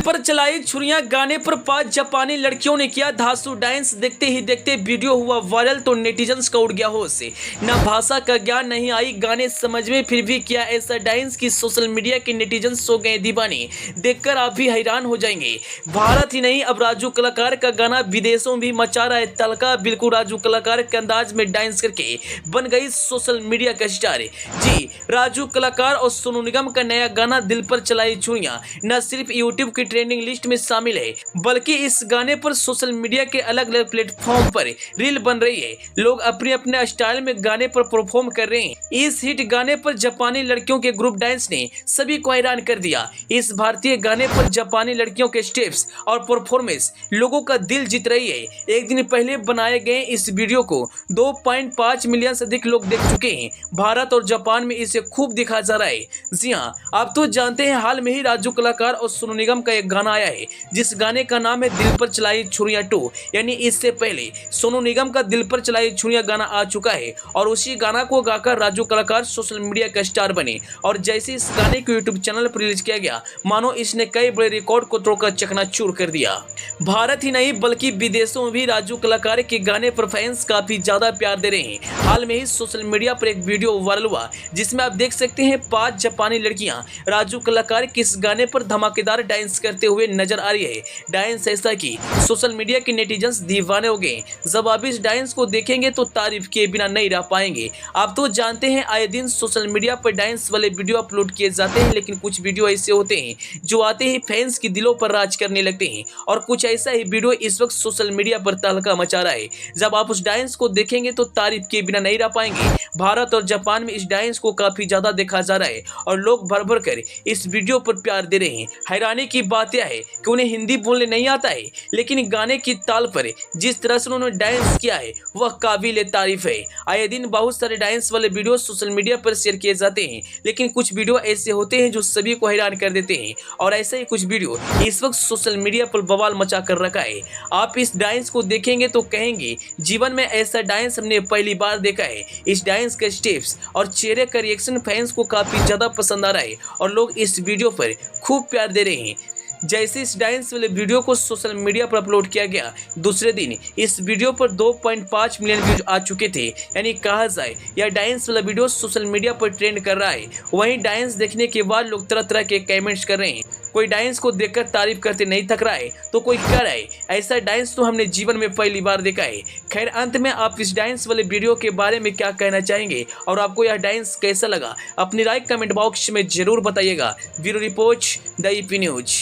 पर चलाई छुरियां, गाने पर 5 जापानी लड़कियों ने किया धांसू डांस। देखते ही देखते वीडियो हुआ वायरल तो नेटिजन्स का उड़ गया होश। न भाषा का ज्ञान, नहीं आई गाने समझ में, फिर भी किया ऐसा डांस कि सोशल मीडिया के नेटिजन्स हो गए दीवाने। देखकर आप भी हैरान हो जाएंगे। भारत ही नहीं, अब राजू कलाकार का गाना विदेशों में भी मचा रहा है तहलका। बिल्कुल राजू कलाकार के अंदाज में डांस करके बन गई सोशल मीडिया का स्टार। जी, राजू कलाकार और सोनू निगम का नया गाना दिल पर चलाई छुरियां न सिर्फ यूट्यूब की ट्रेंडिंग लिस्ट में शामिल है, बल्कि इस गाने पर सोशल मीडिया के अलग अलग प्लेटफॉर्म पर रील बन रही है। लोग अपने अपने स्टाइल में गाने पर परफॉर्म कर रहे हैं। इस हिट गाने पर जापानी लड़कियों के ग्रुप डांस ने सभी को हैरान कर दिया। इस भारतीय गाने पर जापानी लड़कियों के स्टेप्स और परफॉर्मेंस लोगों का दिल जीत रही है। एक दिन पहले बनाए गए इस वीडियो को 2.5 मिलियन से अधिक लोग देख चुके हैं। भारत और जापान में इसे खूब दिखा जा रहा है। जी हाँ, आप तो जानते हैं हाल में ही राजू कलाकार और सोनू निगम का एक गाना आया है, जिस गाने का नाम है दिल पर चलाई छुरियां 2। यानी इससे पहले सोनू निगम का दिल पर चलाई छुरियां गाना आ चुका है और उसी गाना को गाकर राजू कलाकार सोशल मीडिया का स्टार बने। और जैसे इस गाने को यूट्यूब चैनल पर रिलीज किया गया, मानो इसने कई बड़े रिकॉर्ड को तोड़कर चकनाचूर कर दिया। भारत ही नहीं बल्कि विदेशों में भी राजू कलाकार के गाने पर फैंस काफी ज्यादा प्यार दे रहे हैं। हाल में ही सोशल मीडिया पर एक वीडियो वायरल हुआ, जिसमें आप देख सकते हैं 5 जापानी लड़कियां राजू कलाकार के इस गाने पर धमाकेदार डांस करते हुए नजर आ रही है। डांस ऐसा कि सोशल मीडिया के नेटिजन्स दीवाने हो गए। जब आप इस डांस को देखेंगे तो तारीफ किए बिना नहीं रह पाएंगे। आप तो जानते हैं आए दिन सोशल मीडिया पर डांस वाले वीडियो अपलोड किए जाते हैं, लेकिन कुछ वीडियो ऐसे होते हैं जो आते ही फैंस की दिलों पर राज करने लगते हैं। और कुछ ऐसा ही वीडियो इस वक्त सोशल मीडिया पर तहलका मचा रहा है। जब आप उस डांस को देखेंगे तो तारीफ किए बिना नहीं रह पाएंगे। भारत और जापान में इस डांस को काफी ज्यादा देखा जा रहा है और लोग भर भर कर इस वीडियो पर प्यार दे रहे हैं। हैरानी की बात यह है कि उन्हें हिंदी बोलने नहीं आता है, लेकिन गाने की ताल पर जिस तरह से उन्होंने डांस किया है वह काबिल तारीफ है। आए दिन बहुत सारे डांस वाले वीडियो सोशल मीडिया पर शेयर किए जाते हैं, लेकिन कुछ वीडियो ऐसे होते हैं जो सभी को हैरान कर देते हैं। और ऐसे ही कुछ वीडियो इस वक्त सोशल मीडिया पर बवाल मचा कर रखा है। आप इस डांस को देखेंगे तो कहेंगे जीवन में ऐसा डांस हमने पहली बार देखा है। इस डांस के स्टेप्स और चेहरे का रिएक्शन फैंस को काफी ज्यादा पसंद आ रहा है और लोग इस वीडियो पर खूब प्यार दे रहे हैं। जैसे इस डांस वाले वीडियो को सोशल मीडिया पर अपलोड किया गया, दूसरे दिन इस वीडियो पर 2.5 मिलियन व्यूज आ चुके थे। यानी कहा जाए यह डांस वाला वीडियो सोशल मीडिया पर ट्रेंड कर रहा है। वहीं डांस देखने के बाद लोग तरह तरह के कमेंट्स कर रहे हैं। कोई डांस को देखकर तारीफ करते नहीं थक रहा है, तो कोई कह रहा है ऐसा डांस तो हमने जीवन में पहली बार देखा है। खैर, अंत में आप इस डांस वाले वीडियो के बारे में क्या कहना चाहेंगे और आपको यह डांस कैसा लगा, अपनी राय कमेंट बॉक्स में जरूर बताइएगा। Bureau report, the EP news.